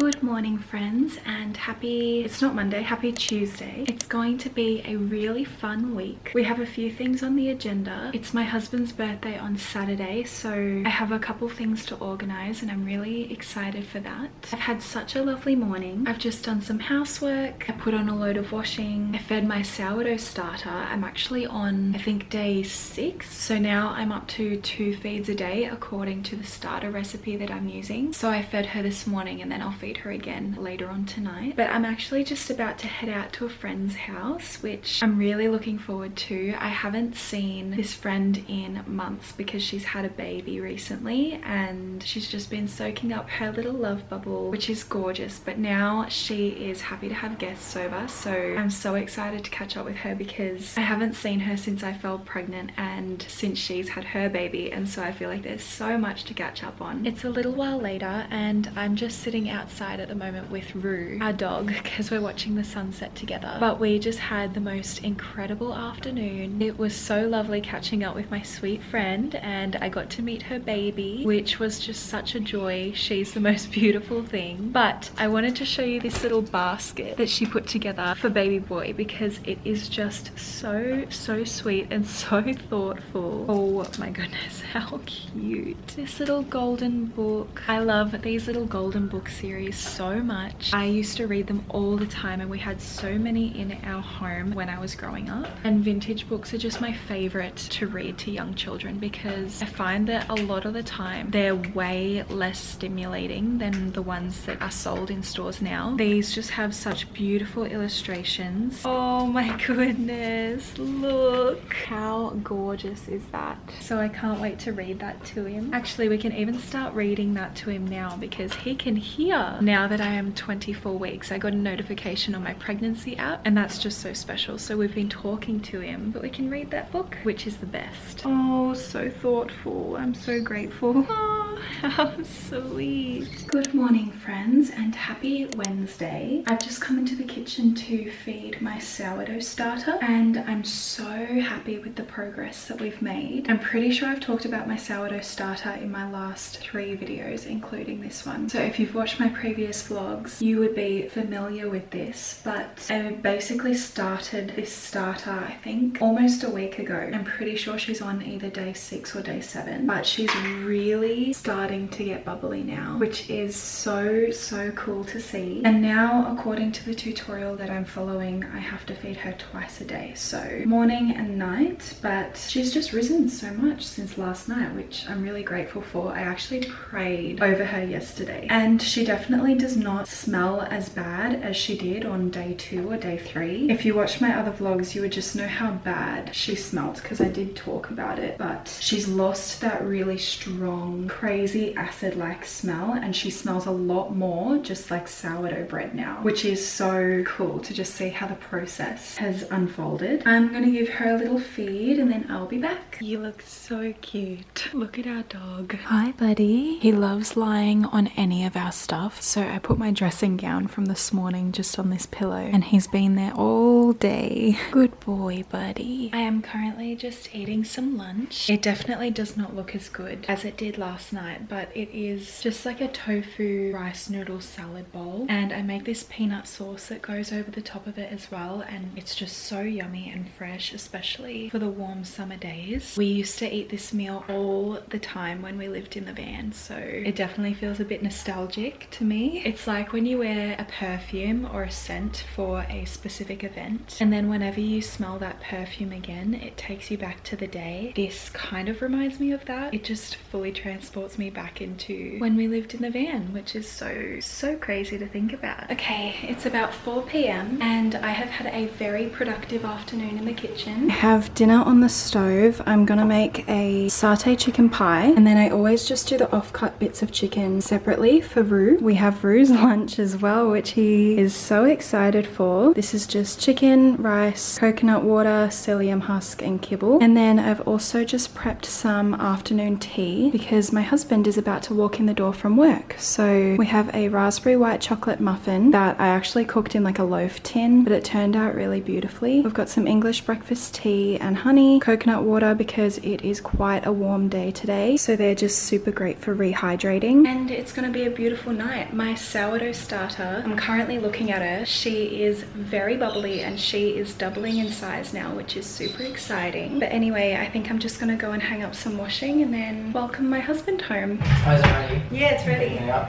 Good morning friends, and it's not Monday, happy Tuesday. It's going to be a really fun week. We have a few things on the agenda. It's my husband's birthday on Saturday, so I have a couple things to organize and I'm really excited for that. I've had such a lovely morning. I've just done some housework. I put on a load of washing. I fed my sourdough starter. I'm actually on, I think, day 6. So now I'm up to 2 feeds a day according to the starter recipe that I'm using. So I fed her this morning and then I'll feed her again later on tonight. But I'm actually just about to head out to a friend's house, which I'm really looking forward to. I haven't seen this friend in months because she's had a baby recently and she's just been soaking up her little love bubble, which is gorgeous. But now she is happy to have guests over, so I'm so excited to catch up with her because I haven't seen her since I fell pregnant and since she's had her baby, and so I feel like there's so much to catch up on. It's a little while later and I'm just sitting outside at the moment with Rue, our dog, because we're watching the sunset together. But we just had the most incredible afternoon. It was so lovely catching up with my sweet friend and I got to meet her baby, which was just such a joy. She's the most beautiful thing. But I wanted to show you this little basket that she put together for baby boy because it is just so sweet and so thoughtful. Oh my goodness, how cute. This little golden book. I love these little golden book series so much. I used to read them all the time and we had so many in our home when I was growing up, and vintage books are just my favorite to read to young children because I find that a lot of the time they're way less stimulating than the ones that are sold in stores now. These just have such beautiful illustrations. Oh my goodness, look how gorgeous is that. So I can't wait to read that to him. Actually, we can even start reading that to him now because he can hear. Now that I am 24 weeks, I got a notification on my pregnancy app and that's just so special. So we've been talking to him, but we can read that book, which is the best. Oh, so thoughtful. I'm so grateful. Oh, how sweet. Good morning friends, and happy Wednesday. I've just come into the kitchen to feed my sourdough starter and I'm so happy with the progress that we've made. I'm pretty sure I've talked about my sourdough starter in my last 3 videos, including this one. So if you've watched my previous vlogs, you would be familiar with this, but I basically started this starter, I think, almost a week ago. I'm pretty sure she's on either day 6 or day 7, but she's really starting to get bubbly now, which is so cool to see. And now, according to the tutorial that I'm following, I have to feed her twice a day, so morning and night. But she's just risen so much since last night, which I'm really grateful for. I actually prayed over her yesterday and she definitely does not smell as bad as she did on day 2 or day 3. If you watch my other vlogs, you would just know how bad she smelled because I did talk about it. But she's lost that really strong, crazy acid-like smell and she smells a lot more just like sourdough bread now, which is so cool to just see how the process has unfolded. I'm gonna give her a little feed and then I'll be back. You look so cute. Look at our dog. Hi buddy. He loves lying on any of our stuff, so I put my dressing gown from this morning just on this pillow and he's been there all day. Good boy buddy. I am currently just eating some lunch. It definitely does not look as good as it did last night, but it is just like a tofu rice noodle salad bowl, and I make this peanut sauce that goes over the top of it as well, and it's just so yummy and fresh, especially for the warm summer days. We used to eat this meal all the time when we lived in the van, so it definitely feels a bit nostalgic to me. It's like when you wear a perfume or a scent for a specific event, and then whenever you smell that perfume again, it takes you back to the day. This kind of reminds me of that. It just fully transports me back into when we lived in the van, which is so crazy to think about. Okay, it's about 4 p.m. and I have had a very productive afternoon in the kitchen. I have dinner on the stove. I'm gonna make a satay chicken pie, and then I always just do the offcut bits of chicken separately for Rue. We have Rue's lunch as well, which he is so excited for. This is just chicken, rice, coconut water, psyllium husk and kibble. And then I've also just prepped some afternoon tea because my husband is about to walk in the door from work. So we have a raspberry white chocolate muffin that I actually cooked in like a loaf tin, but it turned out really beautifully. We've got some English breakfast tea and honey, coconut water because it is quite a warm day today, so they're just super great for rehydrating. And it's gonna be a beautiful night. my sourdough starter. I'm currently looking at her. She is very bubbly and she is doubling in size now, which is super exciting. But anyway, I think I'm just gonna go and hang up some washing and then welcome my husband home. Oh, is it ready? Yeah, it's ready. Yeah.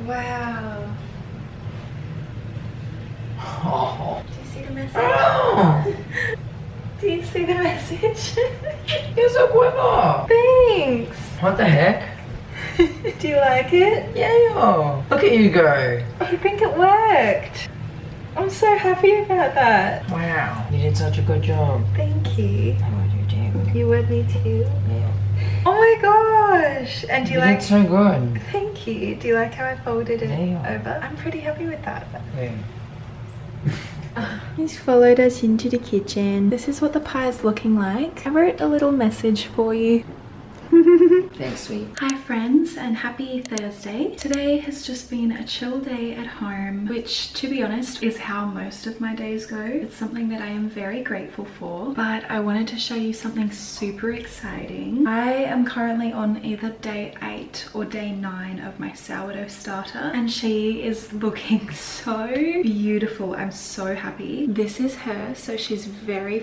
Wow. Oh. Do you see the message? Oh. Do you see the message? You're so clever. Thanks. What the heck? Do you like it? Yeah. Look at you go. I think it worked. I'm so happy about that. Wow. You did such a good job. Thank you. I would you too. You would me too? Yeah. Oh my gosh. And do you like... did so good. Thank you. Do you like how I folded it Yeah. over? I'm pretty happy with that. Yeah. He's followed us into the kitchen. This is what the pie is looking like. I wrote a little message for you. Thanks, sweet. Hi friends, and happy Thursday. Today has just been a chill day at home, which to be honest is how most of my days go. It's something that I am very grateful for, but I wanted to show you something super exciting. I am currently on either day 8 or day 9 of my sourdough starter, and she is looking so beautiful. I'm so happy. This is her, so she's very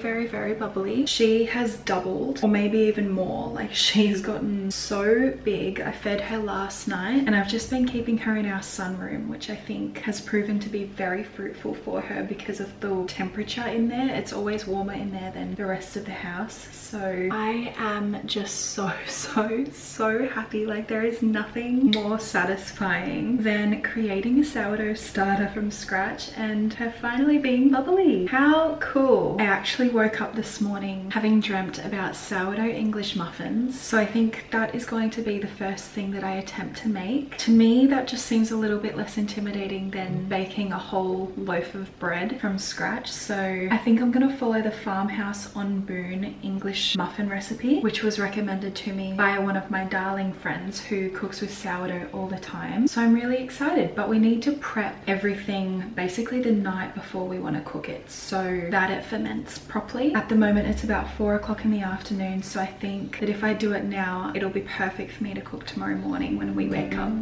bubbly. She has doubled, or maybe even more. Like, she's gotten so big. I fed her last night and I've just been keeping her in our sunroom, which I think has proven to be very fruitful for her because of the temperature in there. It's always warmer in there than the rest of the house. So I am just so happy. Like, there is nothing more satisfying than creating a sourdough starter from scratch and her finally being bubbly. How cool. I actually woke up this morning having dreamt about sourdough English muffins, so I think that is going to be the first thing that I attempt to make. To me, that just seems a little bit less intimidating than baking a whole loaf of bread from scratch. So I think I'm gonna follow the Farmhouse on Boone English muffin recipe, which was recommended to me by one of my darling friends who cooks with sourdough all the time. So I'm really excited, but we need to prep everything basically the night before we want to cook it so that it ferments properly. At the moment it's about 4 o'clock in the afternoon, so I think that if I do it now, it'll be perfect for me to cook tomorrow morning when we wake up.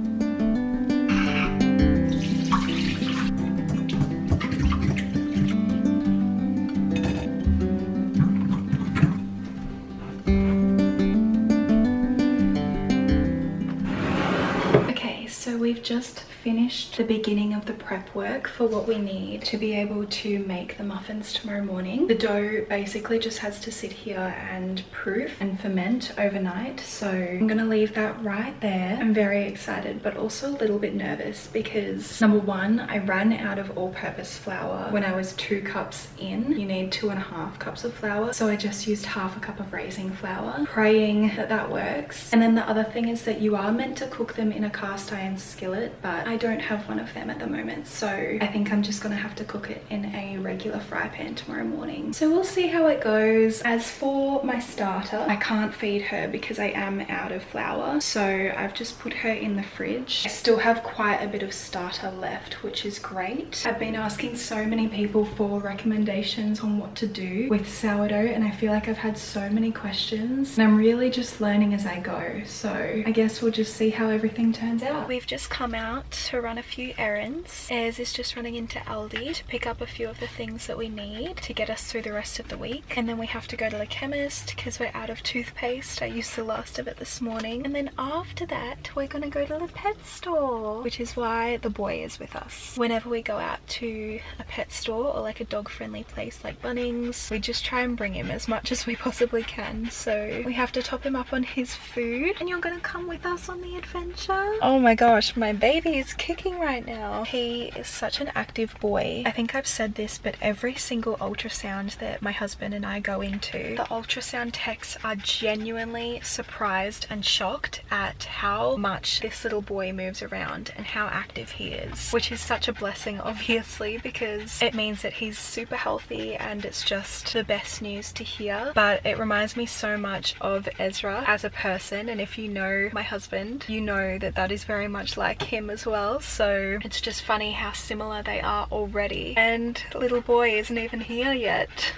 Okay, so we've just finished the beginning of the prep work for what we need to be able to make the muffins tomorrow morning. The dough basically just has to sit here and proof and ferment overnight, so I'm gonna leave that right there. I'm very excited but also a little bit nervous because number one, I ran out of all-purpose flour when I was 2 cups in. You need 2.5 cups of flour, so I just used half a cup of raising flour, praying that that works. And then the other thing is that you are meant to cook them in a cast iron skillet, but I don't have one of them at the moment, so I think I'm just gonna have to cook it in a regular fry pan tomorrow morning. So we'll see how it goes. As for my starter, I can't feed her because I am out of flour, so I've just put her in the fridge. I still have quite a bit of starter left, which is great. I've been asking so many people for recommendations on what to do with sourdough, and I feel like I've had so many questions and I'm really just learning as I go, so I guess we'll just see how everything turns out. We've just come out to run a few errands. Ez is just running into Aldi to pick up a few of the things that we need to get us through the rest of the week, and then we have to go to the chemist because we're out of toothpaste. I used the last of it this morning, and then after that we're gonna go to the pet store, which is why the boy is with us. Whenever we go out to a pet store or like a dog friendly place like Bunnings, we just try and bring him as much as we possibly can, so we have to top him up on his food. And you're gonna come with us on the adventure? Oh my gosh, my baby is kicking right now. He is such an active boy. I think I've said this, but every single ultrasound that my husband and I go into, the ultrasound techs are genuinely surprised and shocked at how much this little boy moves around and how active he is, which is such a blessing obviously because it means that he's super healthy and it's just the best news to hear. But it reminds me so much of Ezra as a person, and if you know my husband, you know that that is very much like him as well, so it's just funny how similar they are already, and little boy isn't even here yet.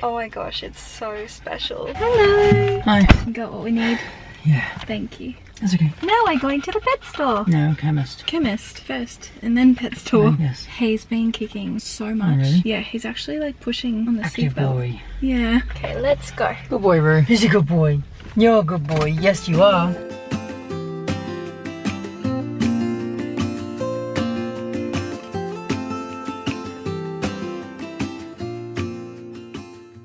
Oh my gosh, it's so special. Hello. Hi. You got what we need? Yeah. Thank you. That's okay. Now we're going to the pet store. No, chemist. Chemist first and then pet store. Yes. He's been kicking so much. Oh, really? Yeah, he's actually like pushing on the Active seatbelt. boy. Yeah. Okay, let's go. Good boy, Roo. He's a good boy. You're a good boy. Yes, you are.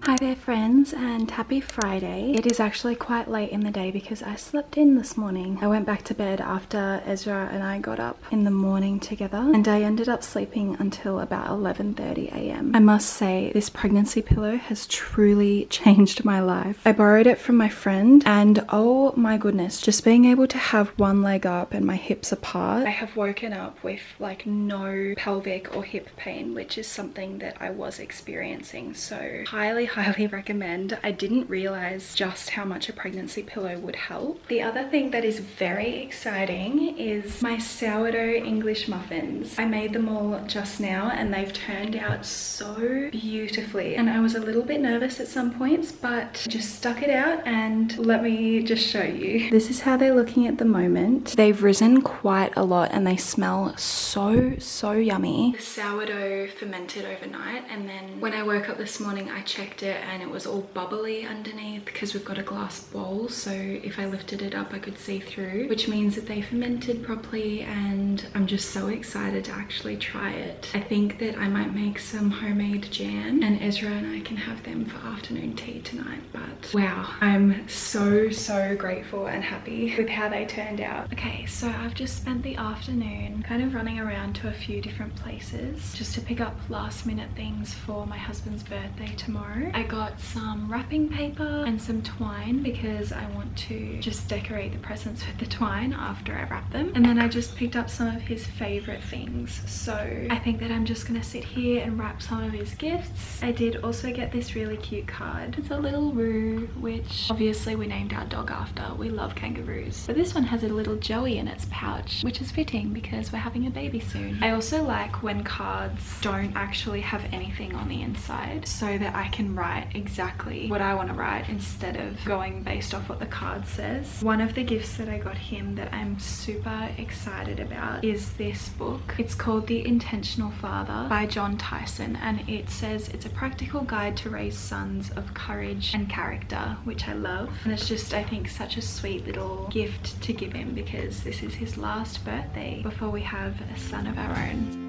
Hi there friends and happy Friday. It is actually quite late in the day because I slept in this morning. I went back to bed after Ezra and I got up in the morning together and I ended up sleeping until about 11:30 a.m. I must say this pregnancy pillow has truly changed my life. I borrowed it from my friend and oh my goodness, just being able to have one leg up and my hips apart. I have woken up with like no pelvic or hip pain, which is something that I was experiencing. So highly recommend. I didn't realize just how much a pregnancy pillow would help. The other thing that is very exciting is my sourdough English muffins. I made them all just now and they've turned out so beautifully, and I was a little bit nervous at some points, but just stuck it out and let me just show you. This is how they're looking at the moment. They've risen quite a lot and they smell so yummy. The sourdough fermented overnight and then when I woke up this morning I checked it and it was all bubbly underneath because we've got a glass bowl, so if I lifted it up I could see through, which means that they fermented properly, and I'm just so excited to actually try it. I think that I might make some homemade jam and Ezra and I can have them for afternoon tea tonight. But wow, I'm so grateful and happy with how they turned out. Okay, so I've just spent the afternoon kind of running around to a few different places just to pick up last minute things for my husband's birthday tomorrow. I got some wrapping paper and some twine because I want to just decorate the presents with the twine after I wrap them. And then I just picked up some of his favorite things. So I think that I'm just gonna sit here and wrap some of his gifts. I did also get this really cute card. It's a little Roo, which obviously we named our dog after. We love kangaroos. But this one has a little Joey in its pouch, which is fitting because we're having a baby soon. I also like when cards don't actually have anything on the inside so that I can write exactly what I want to write instead of going based off what the card says. One of the gifts that I got him that I'm super excited about is this book. It's called The Intentional Father by John Tyson, and it says it's a practical guide to raise sons of courage and character, which I love. And it's just, I think, such a sweet little gift to give him because this is his last birthday before we have a son of our own.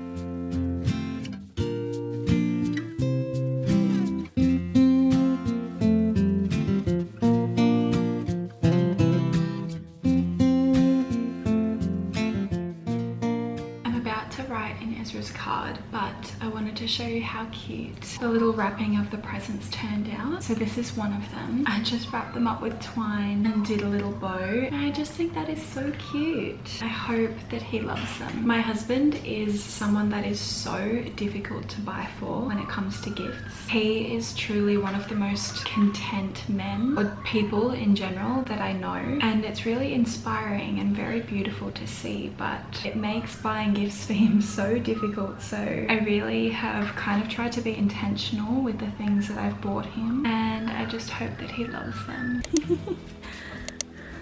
Card, but I wanted to show you how cute the little wrapping of the presents turned out. So this is one of them. I just wrapped them up with twine and did a little bow, and I just think that is so cute. I hope that he loves them. My husband is someone that is so difficult to buy for when it comes to gifts. He is truly one of the most content men or people in general that I know, and it's really inspiring and very beautiful to see, but it makes buying gifts for him so difficult. So I really have kind of tried to be intentional with the things that I've bought him, and I just hope that he loves them.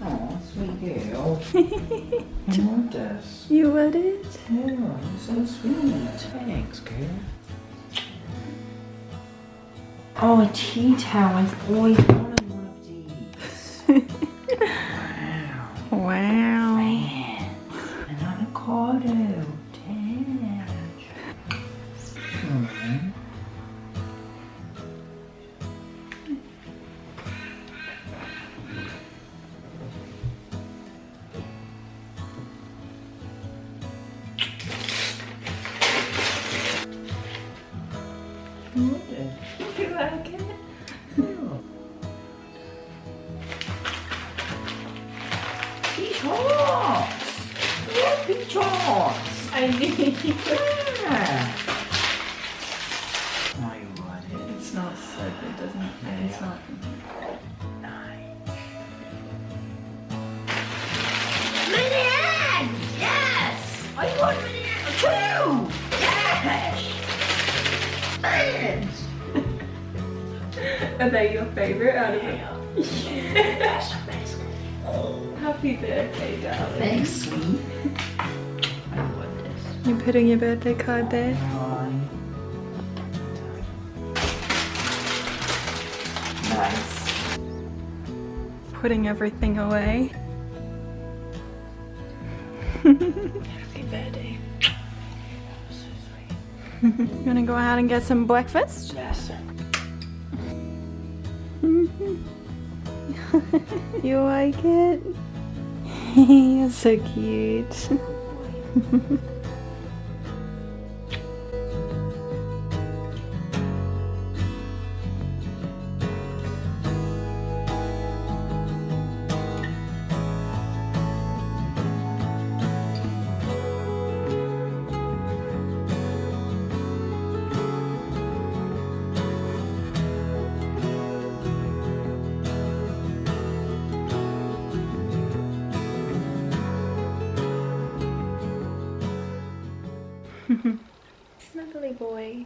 Oh, sweet girl. I want this. You want it? Yeah, you're so sweet. Thanks, girl. Oh, a tea towel. I've always wanted one of these. Wow. Man. And avocado. You like it? Peach hearts! Yeah, peach hearts! I need it. Yeah! Oh, you want it? It smells so good, doesn't it? I can smell it from here. Nice. Mini eggs! Yes! I want mini eggs too! Yes! Eggs! Are they your favorite out of it? Best. Happy birthday, darling. Thanks, sweet. I love this. You're putting your birthday card there. Nice. Putting everything away. Happy birthday. You wanna go out and get some breakfast? Yes. You like it? You're so cute. Snuggly boy.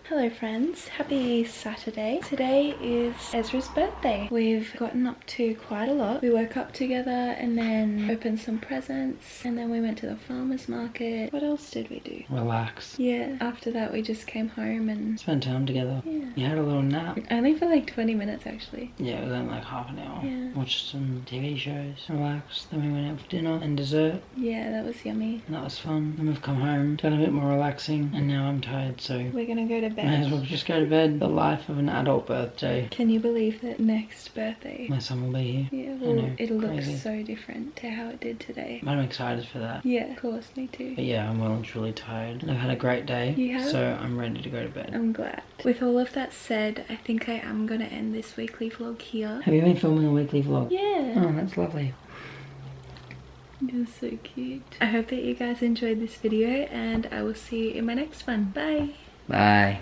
Hello friends, happy Saturday. Today is Ezra's birthday. We've gotten up to quite a lot. We woke up together and then opened some presents and then we went to the farmer's market. What else did we do? Relax. Yeah, after that we just came home and Spend time together. yeah. You had a little nap. Only for like 20 minutes actually. Yeah, it was only like half an hour. Yeah. Watched some TV shows, relaxed. Then we went out for dinner and dessert. Yeah, that was yummy. And that was fun. Then we've come home, done a bit more relaxing, and now I'm tired, so We're gonna go to bed. may as well just go to bed. The life of an adult birthday. Can you believe that next birthday? My son will be here. Yeah, I well, know, it'll look crazy. so different to how it did today. But I'm excited for that. Yeah, of course, me too. But yeah, I'm well and truly tired. I've had a great day, You have? so I'm ready to go to bed. I'm glad. With all of that said, I think I am gonna end this weekly vlog here. Have you been filming a weekly vlog? Yeah. Oh, that's lovely. You're so cute. I hope that you guys enjoyed this video and I will see you in my next one. Bye. Bye.